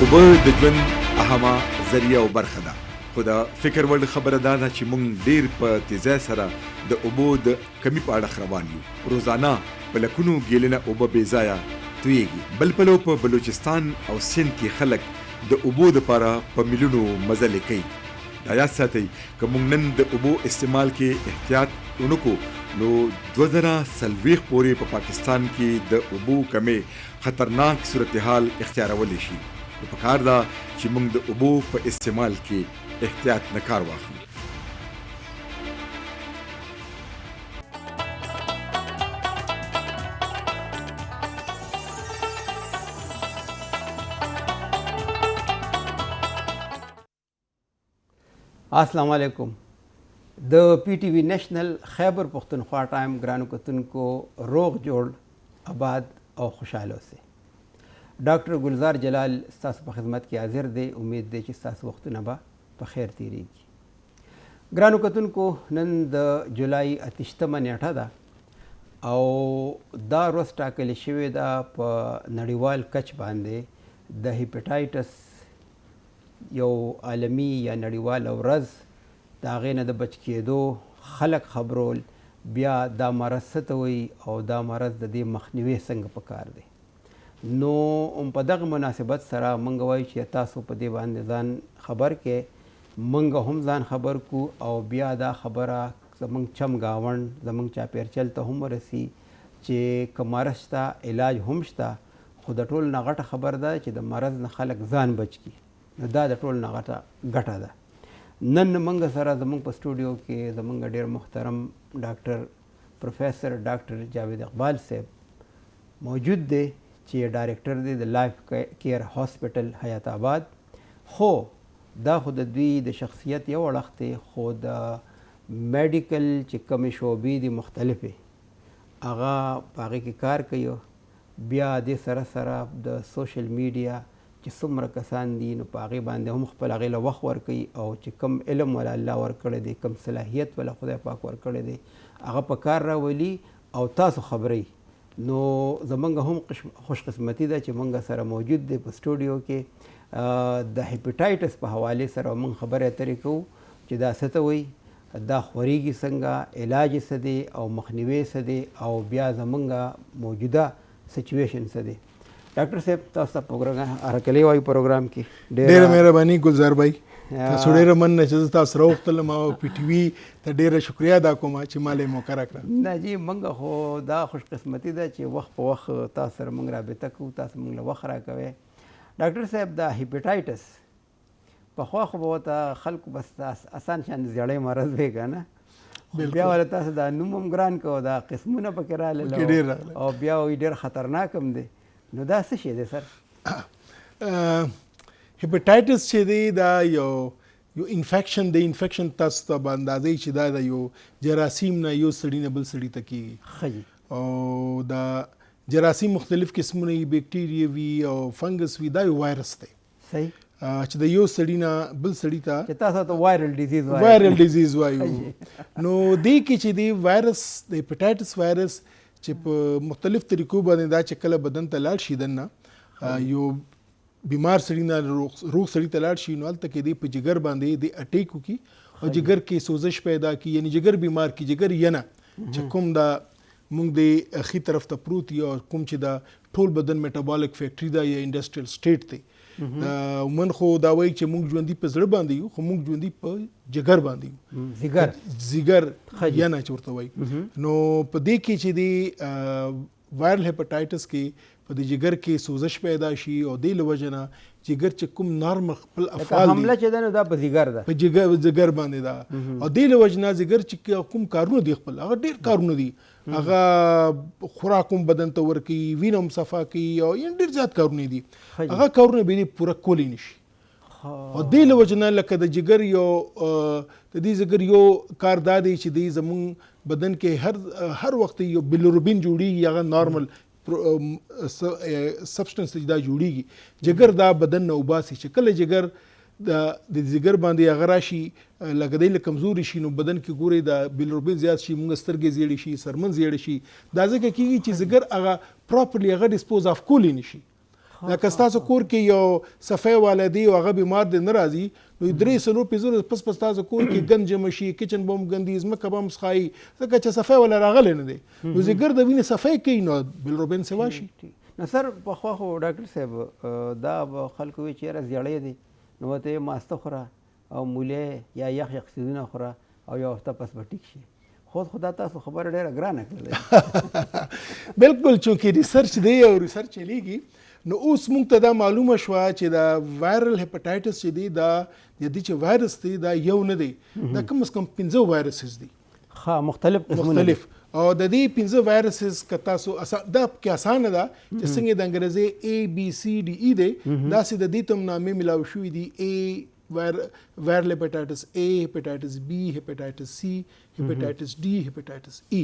اوبه د ژوند اهمه ذریعه او برخه ده، خو د فکر وړ خبره دا ده چې موږ ډېر په تیزۍ سره د اوبو د کمی په اړه روان یو. روزانه په لکونو ګیلنه اوبه بې ځایه تویږي. بل پلو په بلوچستان او سند کې خلک د اوبو دپاره په میلیونو مزلې کوي. دا یاد ساتئ که موږ نن د اوبو استعمال کې احتیاط ونه کړو نو 2040 پورې په پاکستان کې د اوبو کمې خطرناک صورتحال اختیارولی شي. نو پکار ده چې موږ د اوبو په استعمال کې احتیاط نه کار واخلو. السلام علیکم. د پی ټی وی نېشنل خیبر پختونخوا ټایم ګرانو کتونکو روغ جوړ آباد او خوشحاله اوسئ. ډاکټر ګلزار جلال ستاسو په خدمت کې حاضر دی. امید دی چې ستاسو وختونه به په خیر تیریږي. ګرانو کتونکو نن د جولای 28 نیټه ده او دا ورځ ټاکلې شوې ده په نړیوال کچ باندې د هیپاټایټس یو عالمي یا نړیوال ورځ د هغې نه د بچ کېدو خلک خبرول، بیا دا مرض څه ته وایي او دا مرض د دې مخنیوی څنګه پکار دی. نو په دغه مناسبت سره موږ وایو چې تاسو په دې باندې ځان خبر کې، موږ هم ځان خبر کو او بیا دا خبره زموږ چم گاوند زموږ چاپیرچل ته هم ورسي چې که مرض شته علاج هم شته، خو د ټول نه غټه خبر ده چې د مرض نه خلک ځان بچ کړي. نو دا د ټول نه غټه ګټه ده. نن موږ سره زموږ په سټوډیو کې زموږ ډېر محترم ډاکټر پروفیسر ډاکټر جاوید اقبال صاحب موجود دی چې ډایرکټر دی د لایف کیر هاسپټل حیات آباد. خو دا خو د دوی د شخصیت یو اړخ دی، خو د میډیکل چې کومې شعبې دي مختلفې هغه په هغې کې کار کوي. بیا دې سره سره د سوشل میډیا چې څومره کسان دي نو په هغې باندې هم خپل هغې له وخت ورکوي او چې کم علم ولا الله ورکړی دی، کم صلاحیت ولا خدای پاک ورکړی دی، هغه په کار راولي او تاسو خبرئ. نو زمونږ هم خوش قسمتي ده چې مونږ سره موجود دی په سټوډیو کې. د هیپاټایټس په حوالې سره مونږ خبرې اترې کوو چې دا څه ته وایي، دا خورېږي څنګه، علاج یې څه دی او مخنیوی څه دی او بیا زمونږ موجوده سچویشن څه دی. ډاکټر صاحب تاسو ته هرکلی وایو پروګرام کې. ډېره مهرباني ګلزار بھائی، تاسو ډېره مننه چې زه تاسو راوختلم او پی ټي وي ته ډېره شکریه ادا کوم چې ما له موقع راکړه. نه جی موږ خو دا خوش قسمتي ده چې وخت په وخت تاسو سره موږ رابطه کوو، تاسو موږ له وخت راکوئ. ډاکټر صاحب دا هیپاټایټس پخوا خو به ورته خلکو بس اسان شان زیړی مرض وی که نه، بیا ولا تاسو دا نوم هم ګران کو، دا قسمونه پکې راغلل او بیا وایي ډېر خطرناک هم دی. نو دا څه شی دی سر؟ هیپاټایټس چې دی دا یو انفیکشن دی. انفیکشن تاسو ته به اندازې چې دا د یو جراثیم نه یو سړي نه بل سړي ته کېږي. او دا جراثیم مختلف قسمونه وي، بیکټیریا وي او فنګس وي. دا یو وایرس دی صحیح چې د یو سړي نه بل سړي ته چې تاسو ته وایرل ډیزیز وایو. نو دې کې چې دی وایرس د هیپاټایټس وایرس چې په مختلف طریقو باندې دا چې کله بدن ته لاړ شي دننه یو بیمار سړي نه روغ سړي ته لاړ شي نو هلته کې دی په جګر باندې د اټیک وکړي او جګر کې سوزش پیدا کړي، یعنی جګر بیمار کړي. جګر ینه چې کوم دا موږ د اخی طرف ته پروت یو کوم چې دا ټول بدن میټابولیک فیکټري دا یا انډسټریل سټیټ دی. من خو دا وایي چې موږ ژوندي په زړه باندې یو، خو موږ ژوندي په جګر باندې یو، ځیګر ینه چې ورته وایي. نو په دې کې چې دی وایرل هیپاټایټس کې په دې جګر کې سوزش پیدا شي او دې له وجې نه جګر چې کوم نارمل خپل افعال حمله چې ده نو دا په ځیګر ده، په جګر باندې ده. او دې له وجې نه جګر چې کوم کارونه دي خپل هغه ډېر کارونه دي، هغه خوراک هم بدن ته ورکوي، وینه هم صفا کوي او ډېر زیات کارونه دي. هغه کارونه به یې پوره کولی نشي. او دې له وجې نه لکه د جګر یو د دې جګر یو کار دا دی چې دی زموږ بدن کې هر وخت یو بیلیروبین جوړېږي، هغه نارمل سبسټنس دا جوړیږي. جګر دا بدن نه وباسي چې کله جګر د ځیګر باندې هغه راشي لکه دی له کمزوري شي نو بدن کې ګوري د بیلیروبین زیات شي، موږ سترګې زیړې شي، سرمن زیړې شي. دا ځکه کېږي چې ځیګر هغه پراپرلی هغه ډسپوز اف کولی نشي. لکه ستاسو کور کې یو صفای والا دی او هغه بیمار دی نه راځي نو 3-4 پس تاسو کور کې ګند جمع شي کچن بم ګندي ځمکه بم سخایي ځکه چې صفای والا راغلی نه دی نو زیګر د وینې صفای کوي نو بلروبین سوا شي. نو سر پخوا خو ډاکټر صاحب دا به خلکو وایي چې یاره زیړی دی نو ته یې ماسته خوره او مولی یا یخ څیزونه خوره او یو هفته پس به ټیک شي. خدا تاسو خبره ډیره ګرانه کړله. بالکل چونکې ریسرچ دی او ریسرچ چلیږي نو اوس موږ ته دا معلومه شوه چې دا وایرل هیپاټایټس چې دی دا د دې چې وایرس دی دا یو نه دی دا کم از کم 15 وایرسز دي. ها مختلف او د دې 15 وایرسز که تاسو دا کې اسانه ده چې څنګه د انګریزي ABCDE دی داسې د دې تم نامې ملاو شوي دي وایرل هیپاټایټس A هیپاټایټس B هیپاټایټس C هیپاټایټس D هیپاټایټس E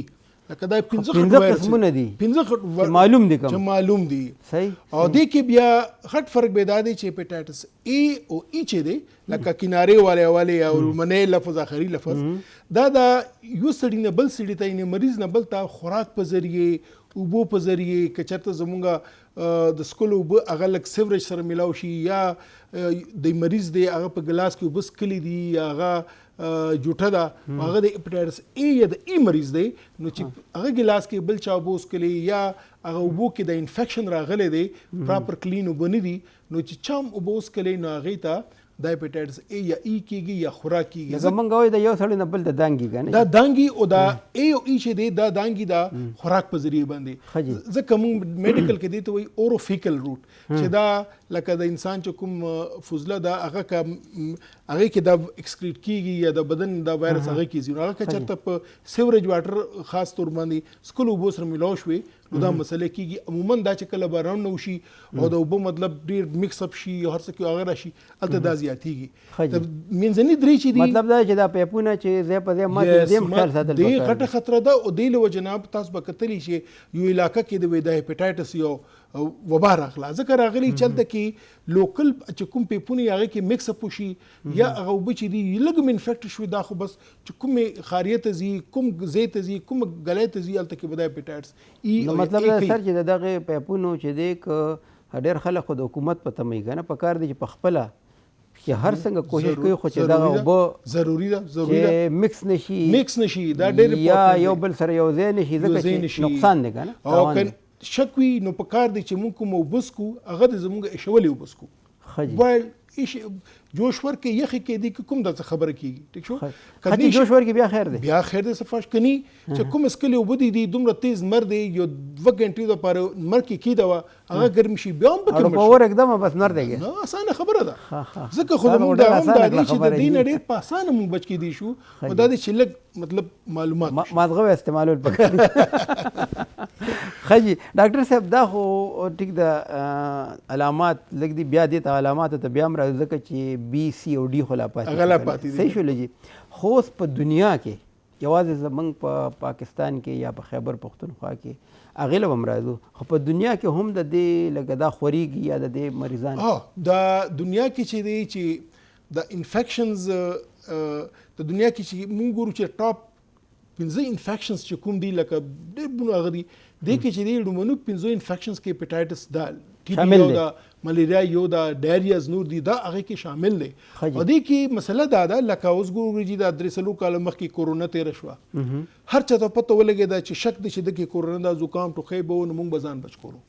لکه دا 15 قسمونه دي 15 معلوم دي چې معلوم دي صحیح. او دې کې بیا غټ فرق پیدا دی چې هیپاټایټس A او E چې دی لکه کنارې والے او منې لفظ اخري لفظ دا یو سړی نه بل سړی ته نه مریض نه بل ته خوراک په ذریعه اوبو په ذریعه کچرته زمونږ د سکول اوبه هغه لک سیوریج سره ملاو شي یا د مریض دی هغه په ګلاس کې وبس کلی دی هغه جوټه ده هغه د هیپاټایټس A یا د E مریض دی نو چې هغه ګلاس کې بل چا وبوس کلی یا هغه اوبو کې د انفیکشن راغلی دی پراپر کلین اوبه نه دي نو چې چام وبوس کلی نو هغې ته دا هیپاټایټس A یا E کېږي یا خوراک کېږي. لکه موږ وایو د یو سړي نه بل د دانګي کنه دا دانګي او دا A او E چې دی دا دانګي دا خوراک په ذریعه باندې ځکه موږ میډیکل کې دی ته وایي اوروفیکل روټ چې دا لکه د انسان چې کوم فضله دا هغه کې دا اکسکریټ کېږي یا د بدن دا وایرس هغه کېږي نو هغه که چېرته په سیوریج واټر خاص طور باندې سکول اوبو سره ملاو شوې نو دا مسله کېږي. عموما دا چې کله باران نه وشي او د اوبه مطلب ډېر مکس اپ شي هر څه کې هغه راشي هلته دا زیاتېږي. منځني درې چې دي مطلب دا چې دا پیپونه چې ځای په ځای مات دي خیال ساتل پکار دي غټه خطره ده او دې له وجې نه تاسو به کتلی شي یو علاقه کې د هیپاټایټس یو وبا راغله ځکه راغلی چلته کې لوکل چې کوم پیپونه هغه کې مکس اپ وشي یا هغه اوبه چې دي لږ انفیکټ شوي دا خو بس چې کومې خاریه ته ځي کوم ځای ته ځي کوم ګلی ته ځي هلته کې به دا هیپاټایټس نو مطلب دا سر چې دغه پیپونو چې دی که ډېر خلک خو د حکومت په تمه که نه پکار دی چې په خپله چې هر څنګه کوشش کوي خو چې دغه اوبه ضروري ده چې مکس نشي دا ډېر یا یو بل سره یو ځای نشي ځکه چې نقصان دی که نه او که شک وي نو پکار دی چې موږ کوم اوبه څکو هغه د زموږ ایښولې اوبه څکو بوایل جوش ورکې یخې کې دی کوم داسې خبره کېږي ټیک شو خطي جوش ورکې بیا خیر دی صفاش کني چې کوم اسکلې اوبه دي دومره تیز مر دی یو 2 غنټې دپاره مر کې کېده هغه ګرم شي بیا هم پکې په اور एकदम بس مر دی نو اسانه خبره ده ځکه خو زموږ دا هم دا دی چې د دې نه ډېر په اسانه موږ بچ کېدی شو خو دا دی چې لږ مطلب معلومات مازغه استعمالول پکار خجی ډاکټر صاحب دا خو ټیک د علامات لګ دی بیا دې ته علامات ته بیا مرا ځکه چې B C او D خو لا پاتې صحیح شو لږی خو په دنیا کې یوازې زمونږ په پاکستان کې یا په خیبر پختونخوا کې هغې له به هم راځو خو په دنیا کې هم د دې لکه دا خورېږي یا د دې مریضان دا دنیا کې چې دی چې د انفیکشنز د دنیا کې چې مونږ ګورو چې ټاپ 15 انفیکشنز چې کوم دي لکه ډېر بونه هغه دي دې کې چې دی لومړنو 15 انفیکشنز کې هیپاټایټس دا شامل دی ملیریا یو دا ډایریاز نور دي دا هغه کې شامل دی او دې کې مسله دا ده لکه اوس ګورو چې دا 3 کاله مخکې کورونا تېره شوه هر چا ته پته ولګېده چې شک دی چې دغې کورونا دا زکام ټوخی به و نو موږ به ځان بچ کړو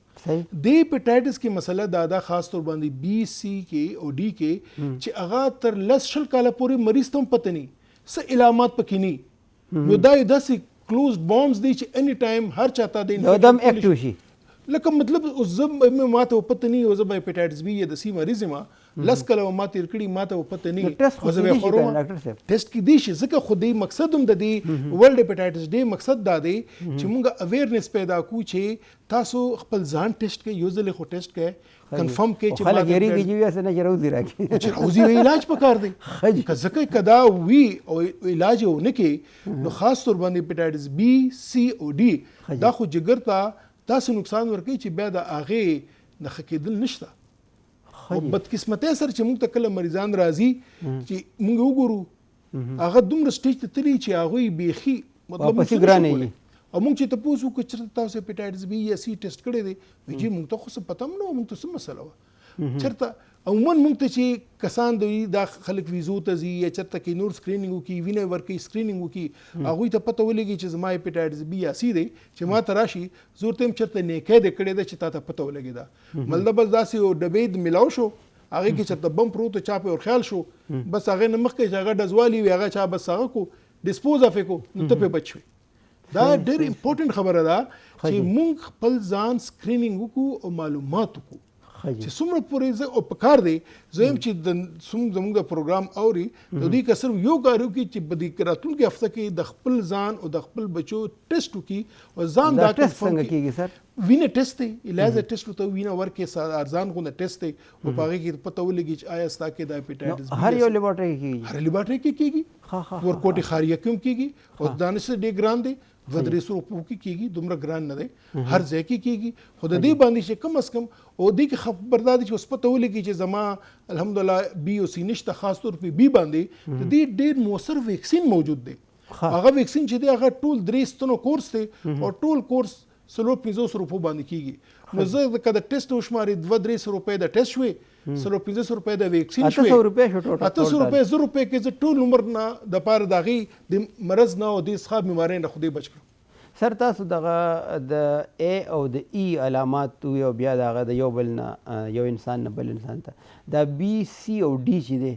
دې هیپاټایټس کې مسله دا ده خاص طور باندې B C کې او D کې چې هغه تر 10 کاله پورې مریض ته هم پته نه څه علامات پکې نه نو دا یو داسې کلوزډ بامز دی چې اني ټایم هر چا ته د انفیکشن اکټیو شي لکه مطلب ماته پته نه وي زه به هیپاټایټس B یا د C مریض یم 10 کاله ما تېر کړي ماته پته نه ټیسټ کېدی شي ځکه خو دې مقصد هم د دې ورلډ هیپاټایټس ډے مقصد دا دی چې موږ اویرنس پیدا کړو چې تاسو خپل ځان ټیسټ کړئ یو ځل خو ټیسټ کړئ کنفرم کړئ چې خلک یېرېږي چې وایي نه چې روزي راکړي چې روزي علاج پکار دی ځکه که دا وي او علاج یې ونه کړي نو خاص طور باندې هیپاټایټس B C او D دا خو جګر ته داسې نقصان ورکوي چې بیا د هغې نه ښه کېدل نشته او بدقسمتۍ سره چې موږ ته کله مریضان راځي چې موږ وګورو هغه دومره سټیج ته تللي چې هغوی بیخي مطلب او موږ چې تاسو وکړو چې تاسو هپیټایټس بی یا سی ټیسټ کړی دی وایي موږ ته خو څه پته هم نه وه، موږ ته څه مسله وه. چېرته عموما موږ ته چې کسان دوی دا خلک ویزو ته ځي یا چېرته کې نور سکرینینګ وکړي، وینه ورکوي، سکرینینګ وکړي، هغوی ته پته ولګي چې زما هپیټایټس بی یا سی دی چې ما ته راشي زه ورته یم چېرته نیکۍ دې کړې ده چې تا ته پته ولګېده. مطلب بس داسې یو ډبې د میلاو شو، هغې کې چېرته بم پروت چا په ورخیال شو، بس هغې نه مخکې چې هغه ډزوالي وي هغه چا بس هغه کو ډسپوز اف یې کو نو ته پرې بچ شوې. دا ډېر امپورټنټ خبره ده چې موږ خپل ځان سکرینینګ وکړو او معلومات وکړو چې څومره پورې زه او پکار دی زه یم چې زموږ د پروګرام اوري د دوی که صرف یو کار وکړي چې په دې راتلونکي هفته کې د خپل ځان او د خپل بچو ټیسټ وکړي او ځان دا څنګه کېږي سر؟ وینه ټیسټ دی، علاج ټیسټ ورته وینه ورکې ارزان غونډه ټیسټ دی او په هغې کې پته ولګي چې آیا ستا کې د هپیټایټس هر یو لیبارټري کې کېږي؟ هر لیبارټري کې کېږي، ورکوټي خاریه کې هم کېږي او دانش ډېر ګران دی، 200 روپو کې کېږي، دومره ګران نه دی، هر ځای کې کېږي. خو د دې باندې چې کم از کم او دې کې خبردار دي چې اوس پته ولګي چې زما الحمدلله بی او سی نشته، خاص طور په بی باندې د دې ډېر مؤثر ویکسین موجود دی. هغه ویکسین چې دی هغه ټول 3 ستنو کورس دی او ټول کورس 350 روپو باندې کېږي. نو زه که د ټیسټ وشماري 200 روپۍ د ټیسټ شوې، 350 روپۍ د ویکسین شوې، 800 روپۍ شو ټوټل، 800 روپۍ 100 روپۍ کې زه ټول عمر نه د پاره د هغې د مرض نه او د اسخاب بیمارۍ نه خدای بچ کړم. سر تاسو دغه د ا او د ای علامات وي او بیا دغه د یو بل نه یو انسان نه بل انسان ته دا بی سی او ډي چې دی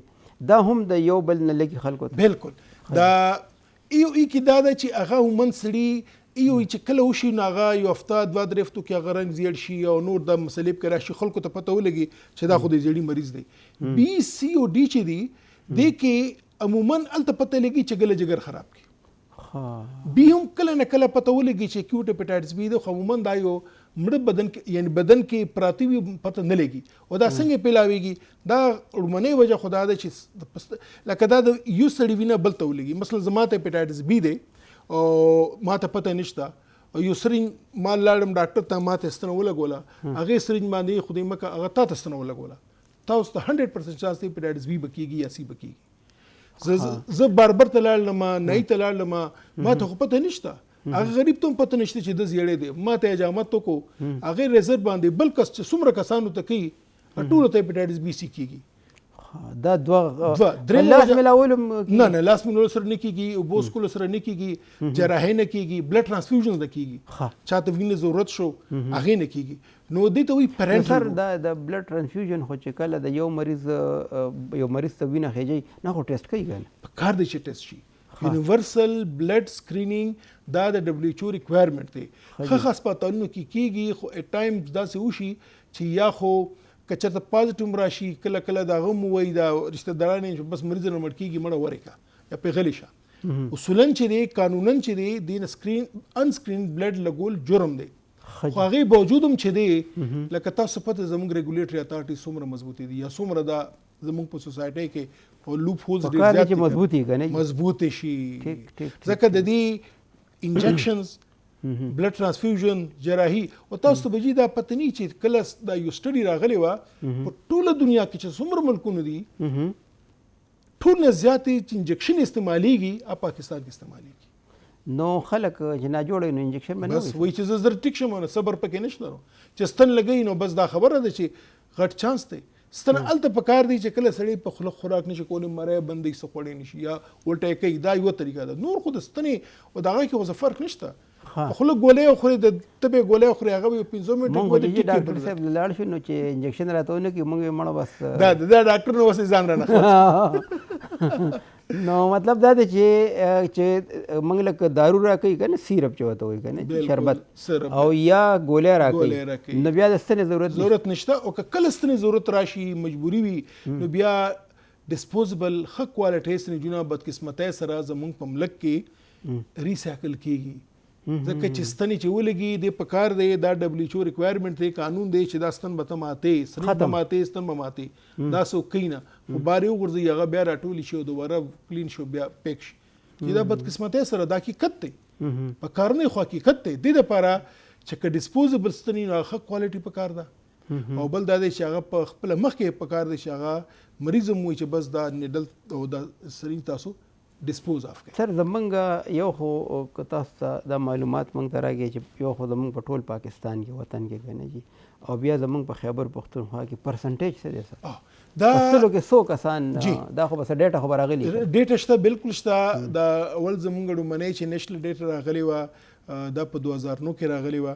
دا هم د یو بل نه لږ خلکو ته بالکل دا ای او ای کې دا ده چې هغه عموما سړي ای او ای چې کله وشي نو هغه یو هفته 2 درې هفتو کې هغه رنګ زیړ شي او نور د مسلې پکې راشي، خلکو ته پته ولګي چې دا خو د زیړي مریض دی. بی سی او ډي چې دی دې کې عموما هلته پته لګي چې ګله جګر خراب کړي. بی هم کله نه کله پته ولګي چې اکیوټ هپیټایټس بی دی، خو عموما دا یو مړه بدن کې یعنی بدن کې پراته وي پته نه لګي او دا څنګه پیلاویږي. دا لومړنۍ وجه خو دا ده چې لکه دا د یو سړي وینه بل ته ولګي. مثلا زما ته هپیټایټس بی دی او ما ته پته نشته او یو سرنج ما لاړم ډاکټر ته، ما ته ستنه ولګوله، هغې سرنج باندې خدای مکه هغه تا ته ستنه ولګوله، تاسو ته 100% چانس دی هپیټایټس بی به کېږي یا سی به کېږي. زه باربر ته لاړلم، نایي ته لاړلم، ما ته خو پته نشته، هغه غریب ته هم پته نشته چې د زیړی دی، ما ته حجامت وکړو، هغې ریزر باندې بل کس چې څومره کسانو ته کوي ټولو ته هپیټایټس بی سی کېږي. دا دوه لاس ملاول نه لاس ملاول سره نه کېږي، اوبو څښلو سره نه کېږي، جراحۍ نه کېږي، بلډ ټرانسفیوژن نه کېږي، چاته وینې ضرورت شو هغې نه کېږي. نو دې ته وایي پیرنټل. سر دا د بلډ ټرانسفیوژن خو چې کله د یو مریض ته وینه خېجي نه خو ټیسټ کوي کنه پکار دی چې ټیسټ شي. یونیورسل بلډ سکرینینګ دا د دبلیو ایچ او ریکوایرمنټ دی. ښه هسپتالونو کې کېږي خو ایټ ټایمز داسې وشي چې یا خو که چېرته پازیټیو راشي کله کله د هغه هم وایي دا رشته داران یې بس مریض نه مړ کېږي مړه ورې کا یا پرې غلی شه. اصولا چې دی قانونا چې دی دې نه انسکرین بلډ لګول جرم دی، خو هغې باوجود هم چې دی لکه تاسو پته زموږ ریګولیټري اتارټي څومره مضبوطې دي یا څومره دا زموږ په سوسایټۍ کې په لوپ هولز ډېر زیات مضبوطې شي. ځکه د دې انجکشنز بلډ ټرانسفیوژن جراحي او تاسو ته بجې دا پته نه چې کله دا یو سټډي راغلی وه په ټوله دنیا کې چې څومره ملکونه دي ټول نه زیاتې چې انجکشن استعمالیږي پاکستان کې استعمالیږي. نو خلک چې ناجوړه نو انجکشن باندې بس وایي چې زه زر ټیک شم نو صبر پکې نشته نو چې ستن لګوي نو بس دا خبره ده چې غټ چانس دی. ستنه هلته پکار دی چې کله سړی په خوله خوراک نشي کولی، مری بندۍ څه خوړی نشي یا الټی کوي، دا یوه طریقه ده. نور خو د ستنې او د هغه کې خو فرق نشته. خوله ګولۍ خوري د تبې ګولۍ خوري هغه به 15 منټ ډاکټر صاحب لاړ شو نو چې انجکشن راته ونه کړي موږ یې مړه بس دا ډاکټر نو اوس ځان رانه. نو مطلب دا دی چې موږ لکه دارو راکوي که نه سیرپ چې ورته وایي که نه شربت او یا ګولۍ راکوي نو بیا د ستنې ضرورت نشته. او که کله ستنې ضرورت راشي مجبوري وي نو بیا ډسپوزبل ښه کوالټۍ سرنجونه بدقسمتۍ سره زموږ په ملک کې ریسایکل کېږي. ځکه چې ستنې چې ولګي د پکار دی دا دبلیو ایچ او ریکوایرمنټ دی، قانون دی چې دا ستن به ته ماتې، سرنج به ماتې، ستن به ماتې، دا څوک کوي نه. خو بار یې وغورځوي هغه بیا راټولې شي او دوباره کلین شو بیا پیک شي. چې دا بدقسمتۍ سره دا حقیقت دی، پکار نه خو حقیقت دی. دې دپاره چې که ډسپوزبل ستنې نو ښه کوالټي پکار ده او بل دا دی چې هغه په خپله مخکې پکار دی چې هغه مریض هم وایي چې بس دا نیډل او دا سرنج تاسو ډسپوز اف کوي. سر زمونږ یو خو که تاسو ته دا معلومات مونږ ته راکړي چې یو خو زمونږ په ټول پاکستان کې وطن کې کنه جی او بیا زمونږ په خیبر پختونخوا کې پرسنټیج څه دی سر دا اصلو کې 100 کسان دا خو بس ډیټا خبر راغلی ډیټا شته بالکل شته. دا اول زمونږ ډومنۍ چې نېشنل ډیټا راغلی و دا په 2009 کې راغلی و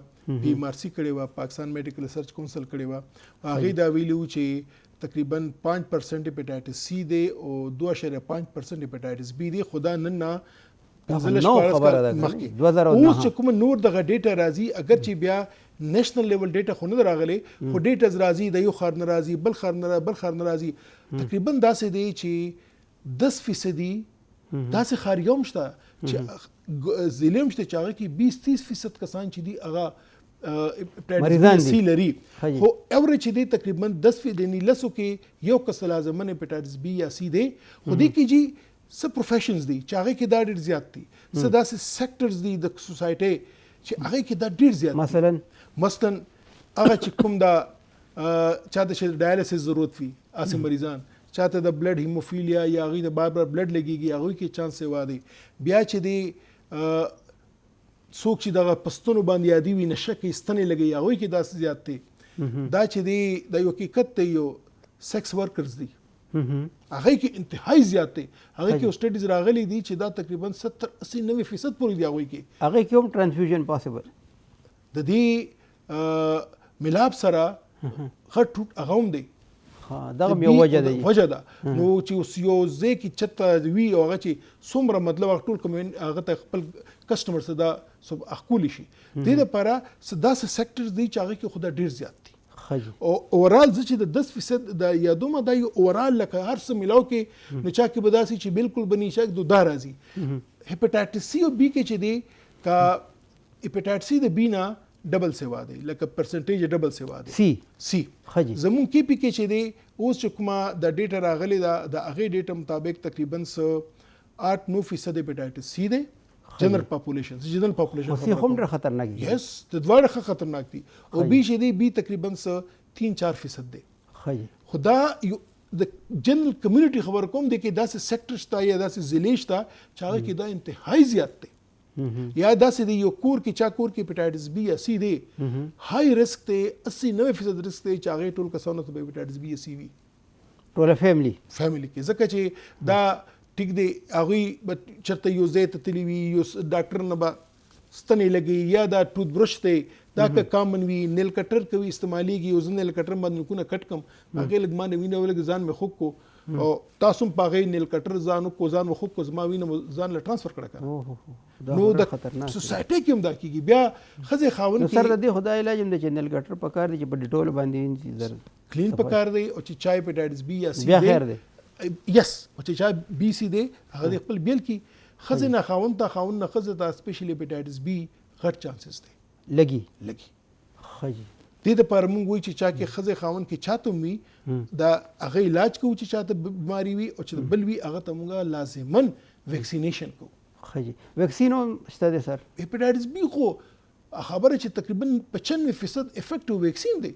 پی ام آر سی کړی و پاکستان میډیکل ریسرچ کونسل کړی و هغه دا ویلو چې تقریبا 5% هپاټایټس سی دی او 2.5% هپاټایټس بی دی. خدا نن نه 15 اوس چې کوم نور دغه ډیټا راځي اگر چې بیا نېشنل لیول ډیټا خو نه راغلی خو ډیټا راځي د یو خار نه راځي بل خار نه راځي تقریبا داسې دی چې 10% داسې خار یوم شته چې ضلع شته چې هغه کې 20-30% کسان چې دي هغه مریضان سی لري خو اوریج دی تقریبا 10% لسو کې یو کس لازمن هپاټایټس بی یا سی دی. خو دې کې جی څه پروفیشنز دي چې هغه کې دا ډېر زیات دي څه داسې سیکټرز دي د سوسایټي چې هغه کې دا ډېر زیات مثلا هغه چې کوم دا چاته چې ډایالیسس ضرورت وي اسې مریضان چاته د بلډ هیموفیلیا یا هغه د بار بلډ لګيږي هغه کې چانس سیوا دی. بیا چې دی څوک چې دغه پستونو باندې یادي وي نشه کې ستنې لګي هغه کې داسې زیات دي. دا چې دی د یو حقیقت دی یو سیکس ورکرز دي هغه کې انتهایی زیات دي. هغه کې سټډیز راغلي دي چې دا تقریبا 70-80-90% پورې دی هغه کې هغه کې هم ټرانسفیوژن پاسبل د دې ملاب سره غټ هغه هم دی. دا یو وجه ده نو چې اوس یو ځای کې چته وي او هغه چې څومره مطلب ټول کوم هغه ته خپل کسٹمر سره دا سب اخکول شي د لپاره داسې سیکټرز دي چې هغه کې خدا ډیر زیات دي. او اورال چې د 10% د یادومه دا یو اورال لکه هر څه ملاو کې نو چا کې بداسي چې بالکل بنی شک دو دا راځي. هپاټایټس سی او بی کې چې دی کا هپاټایټس سی د بینا ډبل سیوا دی لکه پرسنټیج ډبل سیوا دی سی زمون کې پی کې چې دی اوس چې کومه د ډیټا راغلی دا د هغه ډیټا مطابق تقریبا 8-9% هپاټایټس سی دی جنرال پاپولیشن سی هم ډېر خطرناک دی. یس د دواړه خطرناک دي او بی چې دی بی تقریبا 3-4% دی. خدا د جنرال کمیونټي خبر کوم دی کې داسې سیکټر شته یا داسې ضلع شته چې هغه کې دا انتهایی زیات دی یا داسې دی یو کور کې چا کور کې هپاټایټس بی یا سی دی هائی ریسک دی 80-90% ریسک دی چې هغه ټول کسانو ته هپاټایټس بی یا سی وي ټول فیملی کې ځکه چې دا ټیک دی هغه چرته یو ځای ته تللی وي یو ډاکټر نه به ستنې لګي یا دا ټوت برش دی دا که کامن وي نیل کټر کوي استعمالېږي یو ځل نیل کټر باندې نکونه کټ کم هغه لګ ما نه وینه ولګ ځان مې خوب کو او تاسو په هغه نیل کټر ځان خوب کو زما وینه ځان له ټرانسفر کړه نو د سوسایټي کې هم دا کیږي. بیا خزه خاون کې سر د خدای علاج هم د نیل کټر په کار دی چې په ډیټول باندې زر کلین په کار دی او چې چای هپاټایټس بی یا سی بیا خیر دی یس او چې چای بی سی دی هغه خپل بیل کې خزه نه خاون نه خزه ته سپیشلی هپاټایټس بی غټ چانسز دی لګي خجي دې د پر موږ وی چې چا کې خزه خاون کې چاته وي دا هغه علاج کوو چې چاته بیماری وي او چې بل وی هغه ته موږ لازمن ویکسینیشن کوو. خجي ویکسین هم شته دي سر هپاټایټس بی خو خبره چې تقریبا 95% افیکټیو ویکسین دی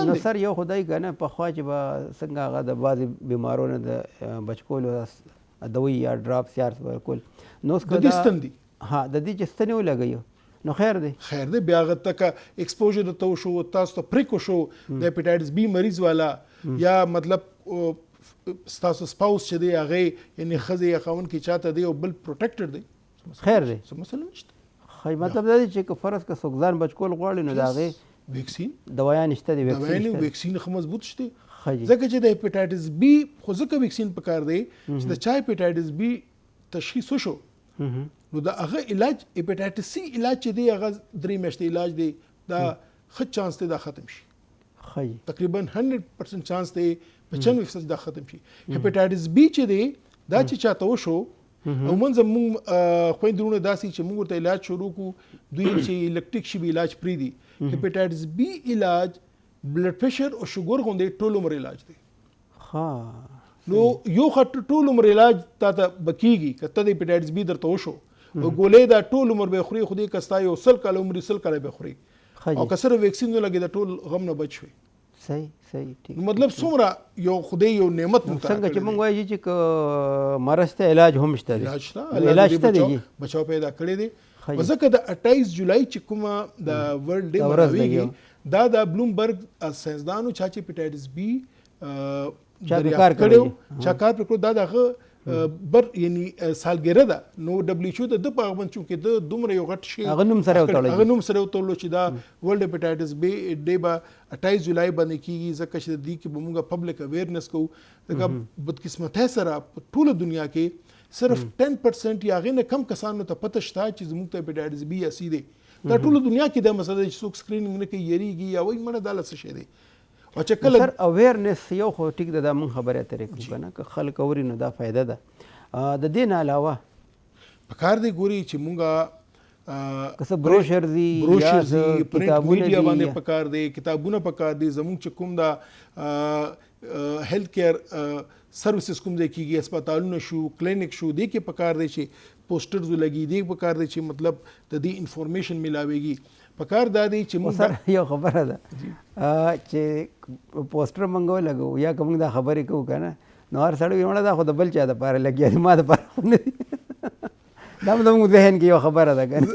نو سر یو خدای کنه په خوا چې به څنګه هغه د بعضې بیمارونو د بچکولو دوی یا ډراپس یا ورکول نو د دې ستن دي ها د دې چې ستنې ولګوي نو خیر دی بیا هغه تک ایکسپوژر ته شو تاسو ته پریکو شو د هپاټایټس بی مریض والا یا مطلب تاسو سپاوس چې دی هغه یعنی خزه یا خاون کې چاته دی او بل پروټیکټډ دی خیر دی مثلا نشته خی مطلب دا چې فرض که سوګزان بچکول غواړي نو دا هغه ویکسین دوايان نشته دی ویکسین خو مضبوط شته ځکه چې د هپاټایټس بی خو ځکه ویکسین پکار دی چې د چا هپاټایټس بی تشخیص وشو نو دا هغه علاج هپاټایټس سی علاج چې دی هغه 3 میاشتې علاج دی دا ښه چانس دی دا ختم شي تقریبا 100% چانس دی 95% دا ختم شي. هپاټایټس بی چې دی دا چې چاته وشو او منځ موږ خويندرونه داسي چې موږ ته علاج شروع کو دوی چې الکتریک شي علاج پری دی هپاټایټس بی علاج بلډ پریشر او شوګر غونډې ټول عمر علاج دی نو یو خط ټول عمر علاج ته بکیږي کته د هپاټایټس بی درته وشو او ګولې دا ټول عمر به خوري خودي کستا یو سل کال عمر سل کال به خوري او کسر ویکسین نه لګي دا ټول غم نه بچوي صحیح ٹھیک. مطلب څومره یو خدای یو نعمت مونږ ته څنګه چې مونږ وایو چې مرض ته علاج هم شته دی. علاج شته، علاج شته دی. بچاو پیدا کړی دی. ځکه د 28 جولای چې کومه د ورلد ډے مناویږي دا د بلومبرګ ساينسدانو چا چې هپاتایټس بي کار کړو چا کار وکړو دا دغه بر یعنی سالګره ده. نو دبليو ایچ او د په غوښتنه چې د دومره یو غټ شي هغه نوم سره وتړل چې دا ورلد هپاتایټس بي ډے به 28 جولای باندې کیږي. ځکه چې د دې کې به موږ پبلک اویرنس کوو. ځکه بدقسمتۍ سره په ټوله دنیا کې صرف 10% یا غینه کم کسانو ته پته شته چې زموږ ته هپاتایټس بي اسی دی. دا ټوله دنیا کې د مسله چې څوک سکرینینګ نه کوي یریږي یا وایي مړه دا څه شی دی. او چې کله سر اویرنس یو خو ټیک ده، دا مونږ خبره ترې کوو کنه که خلک اوري نو دا فایده ده. د دې نه علاوه پکار دی ګوري چې مونږه که څه بروشر دي پرنټ میډیا باندې پکار دی، کتابونه پکار دي. زموږ چې کوم دا هیلث کیر سروسز کوم ځای کېږي، هسپتالونه شو، کلینیک شو، دې کې پکار دی چې پوسټرز ولګي، دې پکار دی چې مطلب د دې انفارمیشن ملاويږي. پکار دا دی چې موږ سره یو خبره ده چې پوسټر منګو لګو یا کوم دا خبرې کوو کنه نو هر سړی ویونه دا خو د بل چا د پاره لګیا ما د پاره نه دي. دا موږ ذهن کې یو خبره ده کنه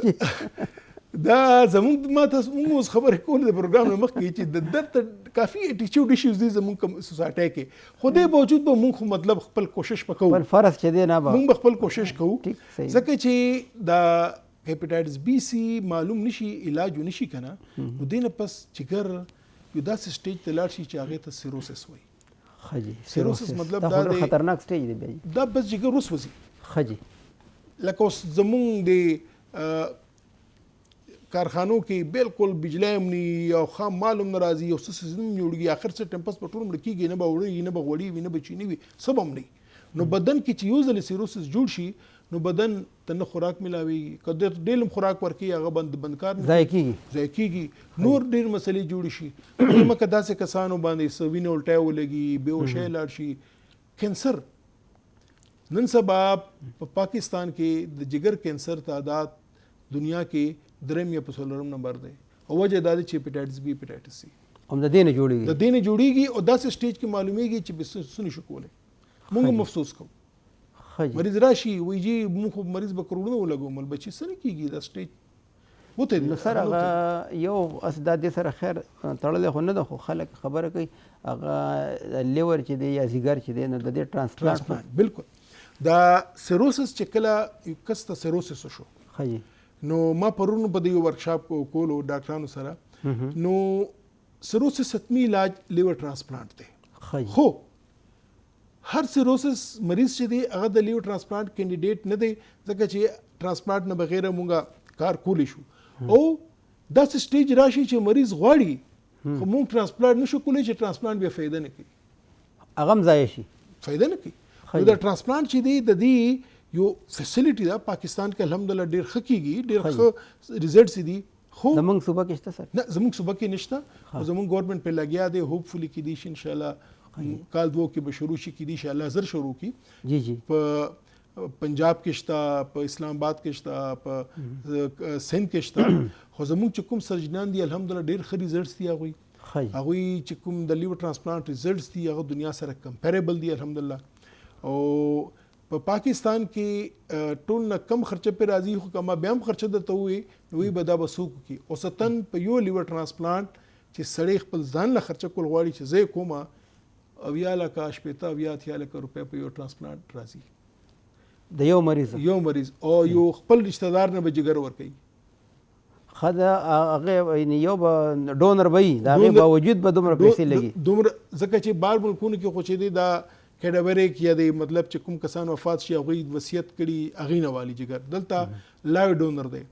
دا زموږ ما تاسو موږ خبرې کول د پروګرام مخ کې چې د درد کافي اټیچیوډ ایشوز دي زموږ سوسایټي کې. خو دې باوجود به موږ مطلب خپل کوشش وکړو، خپل فرض چې دی نه موږ خپل کوشش کوو. ځکه چې دا هپاتایټس بي سي معلوم نشي علاج نشي کنه نو دینه پس چیګر یو داسې سټیج ته لاړ شي چې هغه ته سیروسس وایي. خجی سیروسس مطلب دا دی خطرناک سټیج دی دا بس جګر وسوځي. خجی لکه اوس زمونږ د کارخانو کې بالکل بجلی امني او خام مال هم ناراضي او سیستم جوړیږي، اخر څه ټمپس په ټول مړ کېږي، نه به وړي نه به غوړي نه به چینی وي سب هم نه. نو بدن کې چې یو ځل سیروسس جوړ شي نو بدن ته خوراک ملاويږي، کله ډېر هم خوراک ورکي هغه بند کار ځای کېږي، نور ډېر مسلې جوړ شي. مکه داسې کسانو باندې سوینه الټا ولګي، بهوشي لاړ شي، کینسر. نن سبا په پاکستان کې د جګر کینسر تعداد دنیا کې دریم یا 14 نمبر دی او وجه دا دی چې هپاتایټس بي هپاتایټس سي هم د دې نه جوړیږي او داسې سټیج کې معلومیږي چې بس سن شو کوله. موږ مفسوس کوو مریض راشي ویجی موږ مریض به کروڑونه ولګو مل بچي سره کیږي دا سټیج وته نو سره یو اسداد سره خیر تړل خو نه ده، خو خلک خبره کوي هغه لیور چې دی یا زیګر چې دی نو د دې ټرانسپلانټ بالکل دا سیروسس چې کله یو کس ته سیروسس شو خجی نو ما پرونو په دې ورکشاپ کولو ډاکټرانو سره نو سیروسس اتمی علاج لیور ټرانسپلانټ دی. خو هر سیروسس مریض چې دی هغه د لیور ټرانسپلانټ کینډیډیټ نه دی ځکه چې ټرانسپلانټ نه بغیر مونږه کار کولی شو او داسې سټیج راشي چې مریض غواړي خو مونږ ټرانسپلانټ نشو کولی چې ټرانسپلانټ بیا فایده نه کوي، هغه هم ضایع شي، فایده نه کوي. نو دا ټرانسپلانټ چې دی د دې یو فیسیلیټي ده پاکستان کې الحمدلله ډېر ښه کېږي، ډېر ښه ریزلټس دي. خو زمونږ صوبه کې شته سر؟ نه زمونږ صوبه کې نشته او زمونږ ګورنمنت په لګیا دی. هوپفلی کې دي شي ان شاء الله کال دوه کې به شروع شي کې دي ان شاء الله زر شروع کی. جی په پنجاب کې شته، په اسلام آباد کې شته، په سند کې شته. خو زمونږ چې کوم سرجنان دي الحمدلله ډېر ښه ریزلټس دي. هغوی چې کوم د لیور ټرانسپلانټ ریزلټس دي هغه دنیا سره کمپیریبل دي الحمدلله. او په پاکستان کې ټول نه کم خرچه په راځي، خو کما بیا هم خرچه درته وي نو وی به دا به څوک کوي. اوسطن په یو لیور ټرانسپلانټ چې سړی خپل ځان له خرچه کول غواړي چې زه کومه 80 شپېته 80 روپۍ په یو ټرانسپلانټ راځي د یو مریض او یو خپل رشتہ دار نه به جګر ورکوي. خدا هغه یو به ډونر وي دا هغه باوجود به دومره پیسې لګي دومره ځکه چې بار ملکونو کې خو چې دی دا کډبرې کې دی مطلب چې کوم کسان وفات شي هغوی وصیت کړي هغې نه والي جګر. دلته لایو ډونر دی.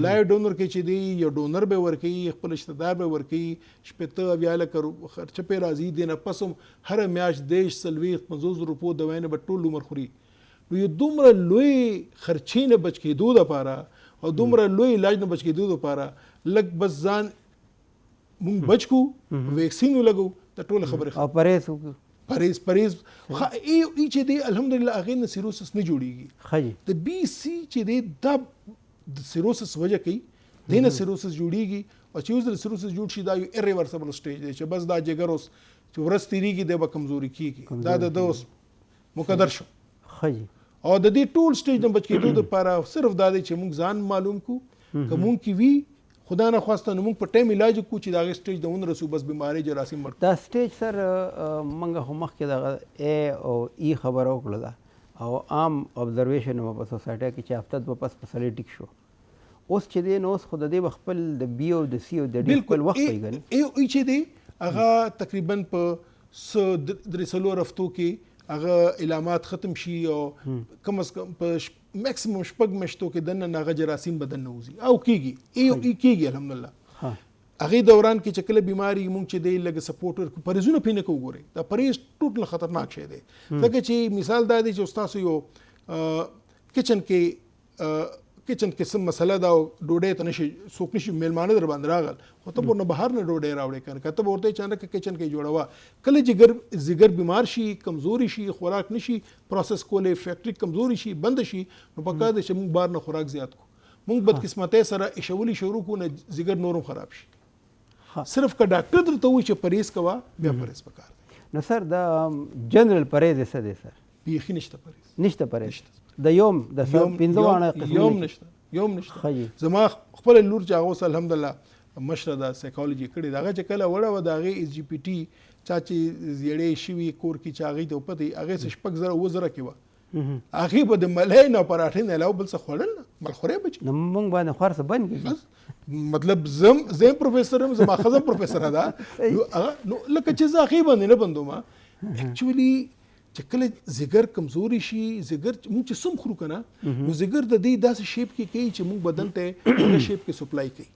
لایو ډونر کې چې دی یو ډونر به ورکوي، خپل رشته دار به ورکوي، 80 خرچه پې راځي، دې نه پس هم هره میاشت 40 روپو دوای نه به ټول عمر خوري. نو یو دومره لوی خرچې نه بچ کېدو دپاره او دومره لوی علاج نه بچ کېدو دپاره لږ بس ځان مونږ بچ کړو، ویکسین ولګو، د ټوله خبرې او پرهیز وکړو. پرهیز ای چې دی الحمدلله هغې نه سیروسس نه جوړیږي. د بي سي چې دی دا د سیروسس وجه کوي، دې نه سیروسس جوړیږي او چې اوس د سروسس جوړ شي دا یو ایریورسبل سټیج دی چې بس دا جګر اوس چې ورځ تیریږي دی به کمزوري کیږي دا د اوس مقدر شو خجی او د دې ټول سټیج نه بچ کېدو لپاره صرف دا دی چې موږ ځان معلوم کو که موږ کې وي خدا نه خواسته نو موږ په ټایم علاج کو چې دا سټیج د ون رسو بس بیماری جراثیم مړ دا سټیج سر منګه هم مخکې د ا او ای خبرو کړل دا او عام ابزرویشن په سوسایټي کې چې هفته دوه پس فسلی ټیک شو اوس چې دی نو اوس خود دې خپل د بی او د سی او د ډی خپل وخت پیګنی ای چې دی هغه تقریبا په درې څلور هفتو کې هغه علامات ختم شي او کم از کم په میکسیمم شپږ میاشتو کې دنه هغه جراثیم بدن نه وځي او کیږي ای کیږي الحمدلله هغه دوران کې چې کله بیماری مونږ چې دی لږ سپورټ ورکو پرهیزونه پې نه کوو ګورئ دا پرهیز ټوټل خطرناک شی دی ځکه چې مثال دا دی چې تاسو یو کچن کې سم مسله دا ډوډۍ ته نشي څوک نشي میلمانه در باندې راغل خو ته ورنه بهر نه ډوډۍ راوړې کنه کته ورته چانه کې کچن کې جوړوا کله جګر بیمار شي کمزوري شي خوراک نشي پروسس کولې فیکټری کمزوري شي بند شي نو پکا د چې موږ بار نه خوراک زیات کو موږ بدقسمتۍ سره ایشولي شروع کو نه جګر نورم خراب شي صرف که ډاکټر درته وایي چې پرهیز کوه بیا پرهیز پکار نو سر دا جنرال پرهیز څه دی سر بیخي نشته پرهیز نشته پرهیز د یوم د پنځه وانه یوم نشته زما خپل لور چې هغه الحمدلله مشره د سایکالوجي کړي دغه چې کله وړه و دغه اس جی پی ټي چا چې زیړې شوي کور کې چې هغې ته وپتې هغې شپږ زره اووه زره کې وه هغې به د ملۍ نه پراټې نه علاوه بل څه خوړل نه بل خورې بچ نو موږ باندې خور څه بند کړي مطلب زم پروفیسر یم زما ښځه پروفیسره ده نو لکه چې زه هغې باندې نه بندوم اکچولي چې کله ځیګر کمزوري شي ځیګر موږ چې سم خورو که نه نو ځیګر د دې داسې شیپ کې کوي چې موږ بدن ته هغه شیپ کې سپلای کوي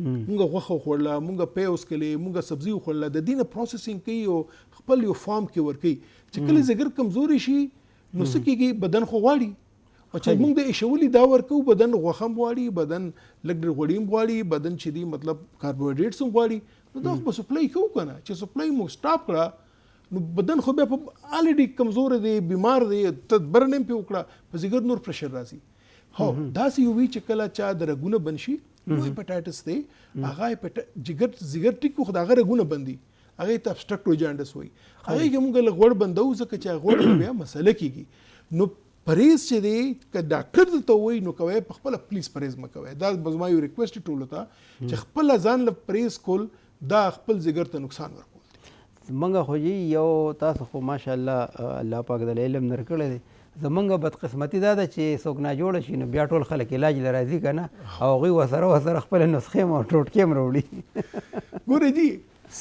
موږ غوښه وخوړله موږ پی وڅکلې موږ سبزي وخوړله د دې نه پروسسینګ کوي او خپل یو فارم کې ورکوي چې کله ځیګر کمزوري شي نو څه کېږي بدن خو غواړي او چې موږ د ایشولي دا ورکو بدن غوښه هم غواړي بدن لږ ډېر غوړي هم غواړي بدن چې دی مطلب کاربوهایډریټس هم غواړي نو دا خو به سپلای کوو که نه چې سپلای موږ سټاپ کړه نو بدن خو بیا په الریډي کمزور دی بیمار دی تدبر نه پې وکړه په ځیګر نور پرشر راځي هو داسې یو وي چې کله چا د رګونه بند شي نو هیپاټایټس دی هغه ځیګر ټیک خو د هغه رګونه بندي هغې ته ابسټرکټیو جانډس وایي هغې کې موږ لږ غوړ بندو ځکه چې غوړ بیا مسله کېږي نو پرهیز چې دی که ډاکټر درته وایي نو کوئ په خپله پلیز پرهیز مه کوئ دا زما یو ریکویسټ ټولو ته چې خپله ځان له پرهیز کول دا خپل ځیګر ته نقصان ورکول زمونږ خو جی یو تاسو خو ماشاءالله الله پاک د علم درکړی دی زمونږ بدقسمتي دا ده چې څوک ناجوړه شي نو بیا ټول خلک علاج له راځي که نه او هغوی ورسره خپله نسخې او ټوټکې هم راوړي ګوره جي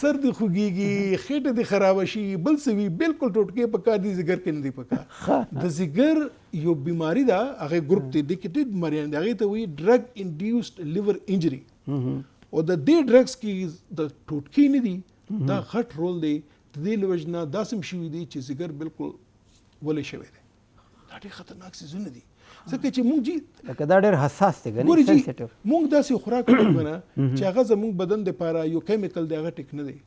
سر دې خوږېږي خېټه دې خرابه شي بل څه وي بالکل ټوټکې په کار دي ځیګر کې نه دي په کار د ځیګر یو بیماري ده هغې ګروپ دی دې کې ډېر بیماریان دي هغې ته وایي ډرګ انډیوسډ لیور انجري او د دې ډرګس کې د ټوټکې نه دي دا غټ رول دی د دې له وجې نه داسې هم شوي دي چې ځیګر بالکل ولی شوی دی دا ډېر خطرناک څیزونه دي ځکه چې موږ جي لکه دا ډېر حساس دی ګورې جي موږ داسې خوراک کوو که نه چې هغه زموږ بدن دپاره یو کیمیکل دی هغه ټیک نه دی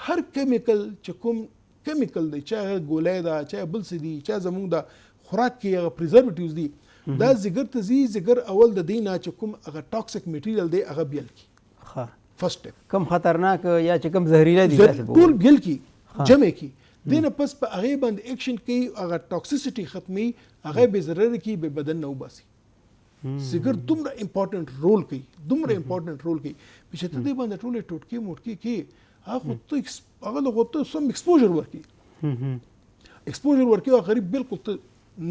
هر کیمیکل چې کوم کیمیکل دی چا هغه ګولی ده چا بل څه دي چا زموږ د خوراک کې هغه پریزرویټیوز دي دا ځیګر ته ځي ځیګر اول د دې نه چې کوم هغه ټاکسیک میټیریل دی هغه بیل کړي فرست ټیپ کم خطرناک یا چې کم زهریله دي ټول بیل کی جمع کی دینه پس په هغه باندې اکشن کوي هغه ټاکسیسټي ختمي هغه به ضرر کی به بدن نه وباسي ځیګر دومره امپورټنټ رول کوي چې ته دې باندې ټول ټوټکي موټکي کې هغه ته سم ایکسپوژر ورکي او غریب بالکل ته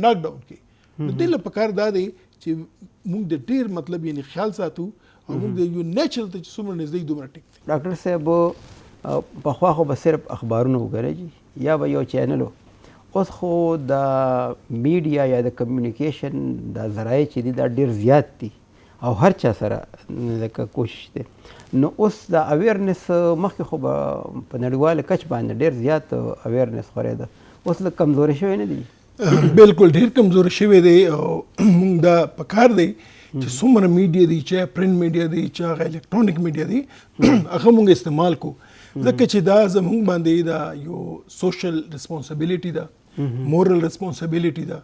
ناک ډاون کوي نو دې له پکار دا دی چې موږ د ډیر مطلب یعنی خیال ساتو او موږ د یو نیچرل ته چې څومره نږدې دومره ټیک دی ډاکټر صاحب پخوا خو به صرف اخبارونه وګورئ یا به یو چینل اوس خو د میډیا یا د کمیونیکیشن د ذرایع چې دي دا ډېر زیات دي او هر چا سره لکه کوشش دی نو اوس د اویرنس مخکې خو به په نړیواله کچ باندې ډېر زیات اویرنس خورېده اوس لږ کمزوري شوی نه دی بالکل ډېر کمزوري شوی دی او موږ دا پکار دی چې څومره میډیا دي چې پرنټ میډیا دي چې هغه الکترونیک میډیا دي هغه موږ استعمال کو ځکه چې دا زموږ باندې دا یو سوشل ریسپانسبیلیټي ده مورل ریسپانسبیلیټي ده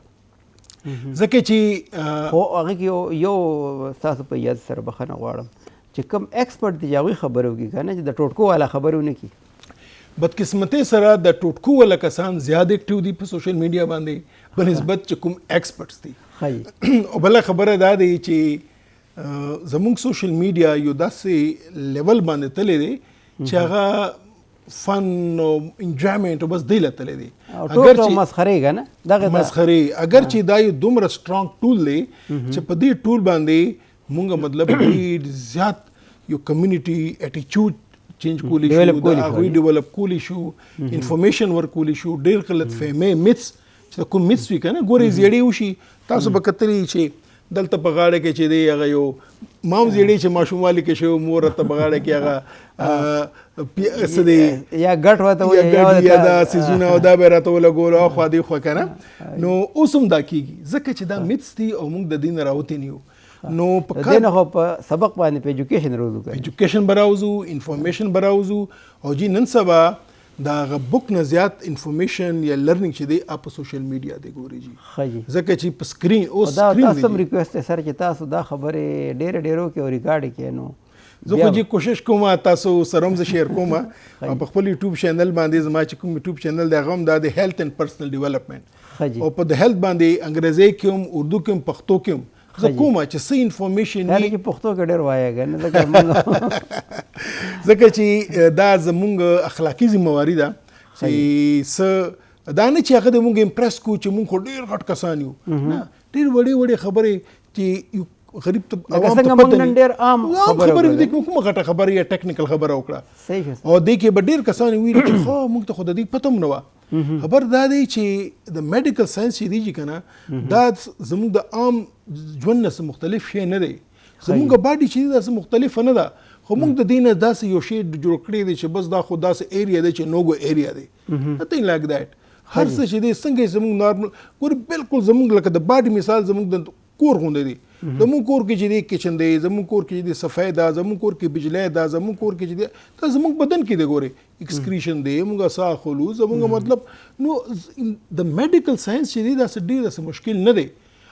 ځکه چې خو هغه کې یو تاسو په یاد سره بخښنه غواړم چې کوم ایکسپرټ دی هغوی خبرې وکړي که نه چې د ټوټکو والا خبرې ونه کړي. بدقسمتۍ سره د ټوټکو والا کسان زیات اکټیو دي په سوشل میډیا باندې په نسبت چې کوم ایکسپرټس دي. او بله خبره دا دی چې زموږ سوشل میډیا یو داسې لیول باندې تللی دی چې هغه فن او انجوایمنټ بس دی له تللی دی. اگر چې مسخرې که نه دغه مسخرې اگر چې دا یو دومره سټرانګ ټول دی چې په دې ټول باندې مونږ مطلب ډېر زیات یو کمیونټي اټیچیوډ چینج کولی شو، د هغوی ډیولپ کولی شو، انفارمیشن ورکولی شو، ډېر غلط فهمۍ میتس چې کوم میتس وي که نه ګورئ زیړې وشي تاسو به کتلی چې دلته په غاړه کې چې دی هغه یو مام زیړې چې ماشوموالي کې شوی مور ورته په غاړه کې هغه څه دی یا ګټ ورته یا دا څیزونه او دا به یې راته ولګول اخوا دېخوا که نه. نو اوس هم دا کېږي ځکه چې دا میتس دي او موږ د دې نه راوتې نه یو. نو په دې نه خو په سبق باندې په ایجوکیشن راوځو که ایجوکیشن به راوځو، انفارمیشن به راوځو. او جی نن سبا د هغه بک نه زیات انفارمیشن یا لرننګ چې دی په سوشل میډیا دی ګوري جی ځکه چې په سکرین اوس سکرین تاسو هم ریکویسټ دی سر چې تاسو دا خبرې ډېرې وکړئ او ریکارډ یې کړئ. نو زه خو جی کوشش کوم تاسو سره هم زه شیر کوم په خپل یوټیوب چینل باندې زما چې کوم یوټیوب چینل دی هغه هم دا د هیلث اینډ پرسنل ډیولپمنټ او په د هیلث باندې انګریزي کې هم اردو کې هم پښتو کې هم زه کوم چې څه انفارمیشن یعنی چې پښتو کې ډېر وایه که نه ځکه چې دا زموږ اخلاقي ذمهواري ده چې څه دا نه چې هغه د موږ امپرس کو چې موږ خو ډېر غټ کسان یو نه ډېر وړې خبرې چې غریب ته عوام ته پته نه ډېر عام خبرې دي کومه غټه خبره یا ټیکنیکل خبره وکړه او دې کې به ډېر کسان ویل چې خو موږ ته خو د دې پته هم نه وه. خبر دا دی چې د میډیکل ساینس چې دی چې که نه دا زموږ د عام ژوند نه څه مختلف شی نه دی. زموږ باډي چې دی دا څه مختلفه نه ده خو موږ د دې نه داسې یو شی جوړ کړی دی چې بس دا خو داسې ایریا دی چې نوګو ایریا دی نتھنګ لایک دیټ. هر څه چې دی څنګه زموږ نارمل ګورې بالکل زموږ لکه د باډي مثال زموږ د کور غوندې دی. زموږ کور کې چې دی کچن دی، زموږ کور کې چې دی صفای ده، زموږ کور کې بجلی ده، زموږ کور کې چې دی دا زموږ بدن کې دی ګورې ایکسکریشن دی موږ ساه خلو زموږ مطلب. نو د میډیکل ساینس چې دی دا څه ډېر داسې مشکل نه دی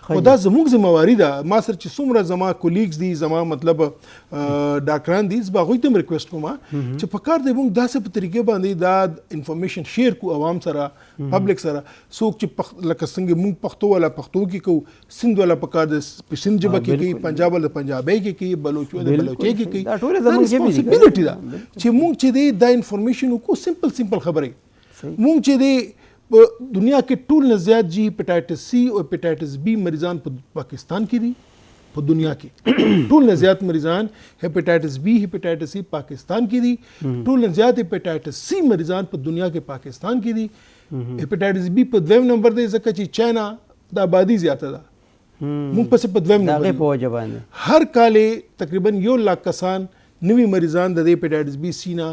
خو دا زموږ ذمہواري ده. ما سره چې څومره زما کولیګز دي زما مطلب ډاکټران دي زه به هغوی ته هم ریکویسټ کوم چې په کار دی موږ داسې په طریقې باندې دا انفارمیشن شیر کو عوام سره پبلک سره. څوک چې لکه څنګه موږ پښتو والا پښتو کې کوو، سند والا په کار د سند ژبه کې کوي، پنجاب والا پنجابۍ کې کوي، بلوچ والا بلوچۍ کې کوي. دا ریسپانسیبلیټي ده چې موږ چې دی دا انفارمیشن وکړو سمپل خبرې. موږ چې دی په دنیا کې ټول نه زیات جی هیپاټایټس سی او هیپاټایټس بی مریضان په پاکستان کې دي. په دنیا کې ټول نه زیات مریضان هیپاټایټس بی هیپاټایټس سی پاکستان کې دي. ټول نه زیات هیپاټایټس سی مریضان په دنیا کې پاکستان کې دي. هیپاټایټس بی په دویم نمبر دی ځکه چې چاینا د آبادی زیاته ده، موږ پسې په دویم نمبر. هر کال تقریبا 1 لاکھ کسان نوي مریضان د هیپاټایټس بی سی نه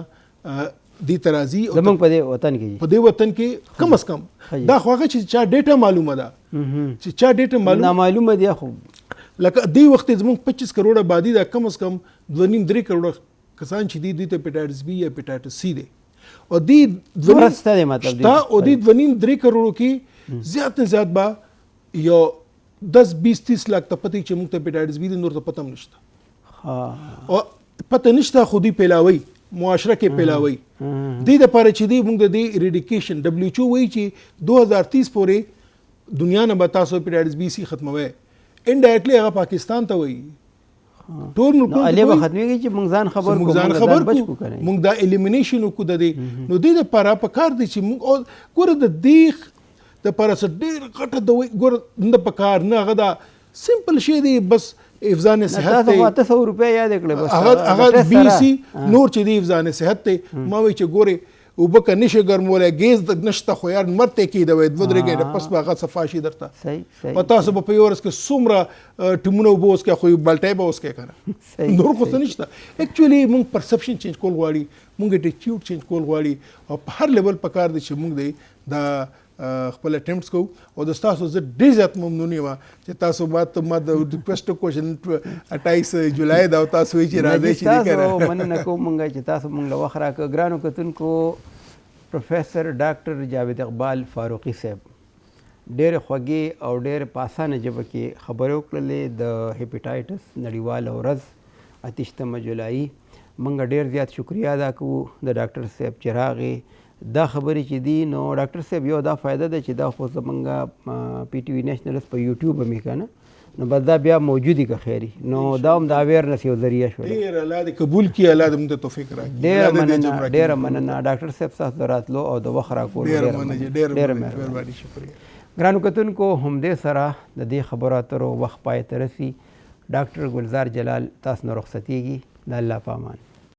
دی ترازی زمونږ په دې وطن کې په دې وطن کې کم از کم دا خو هغه چې چا ډیټا معلومه ده چې چا ډیټا نامعلومه دی خو لکه دې وخت زمونږ 25 کروڑ آبادی ده کم از کم 2.5-3 کروڑ کسان چې دی ته هیپاټایټس بی یا هیپاټایټس سی دی او دې ورسته دی مطلب دا او دې 2.5-3 کروڑ کې زیات نه زیات با یو 10-20-30 لاکھ ته پته چې موږ ته هیپاټایټس بی د نور ته پته نشته او پته نشته خو دې پیلاوي معاشره کې پیلاوي. دې دپاره چې دی موږ د دې اریډیکیشن WHO وایي چې 2030 پورې دنیا نه به تاسو هیپاټایټس بی سی ختموي. انډایرکټلی هغه پاکستان ته وایي ټول نو علي به ختمېږي چې موږ ځان خبر کوو موږ دا الیمینیشن وکړو د دې. نو دې دپاره په کار دی چې موږ ګوره د دې دپاره څه ډېر غټه دوی ګوره نه په کار نه هغه دا سمپل شی دی بس افزان صحت ته 800 روپیا یاد کړل بس هغه بی سی نور چې دی افزان صحت ته ما وی چې ګوره وبکه نشه ګرموله ګیز د نشته خو یار مرته کې د وې 2 درې پس هغه صفاشي درته صحیح پتا سه په یورس کې څومره ټیمونو بوس کې خو بلټای به اوس کې کنه نور خو څه نشته. اکچولی موږ پرسپشن چینج کول غواړي، موږ اټیټیوډ چینج کول غواړي او په هر لیول په کار دي چې موږ دی دا خپل اټمپټس کوو. او د تاسو زه ډېر زیات ممنون یم چې تاسو ما د ریکویسټ کوشن 28 جولای دا تاسو چې راځي چې کړه مننه کوم مونږ چې تاسو مونږ له وخت راکړه. ګرانو کتونکو پروفیسر ډاکټر جاوید اقبال فاروقي صاحب ډېرې خوږې او ډېرې په اسانه ژبه کې خبرې وکړلې د هیپاټایټس نړیواله ورځ 28 جولای. موږ ډیر زیات شکریا ادا کوو د ډاکټر صاحب چې راغې دا خبرې چې دي. نو ډاکټر صاحب یو دا فایده ده چې دا خو زمونږ پی ټي وي نیشنل په یوټیوب هم یې که نه نو بس دا بیا موجودی که خیری نو دا هم د اویرنس یو ذریعه شوله. ډېر الله دې قبول کړي، الله دې موږ ته توفیق راکړي. ډېره مننه ډاکټر صاحب ستاسو د راتلو او د وخت راکولو ډېره مهرباني. ګرانو کتونکو همدې سره د دې خبرو اترو وخت پای ته رسي. ډاکټر ګلزار جلال تاسو نه رخصتېږي. د الله په امان.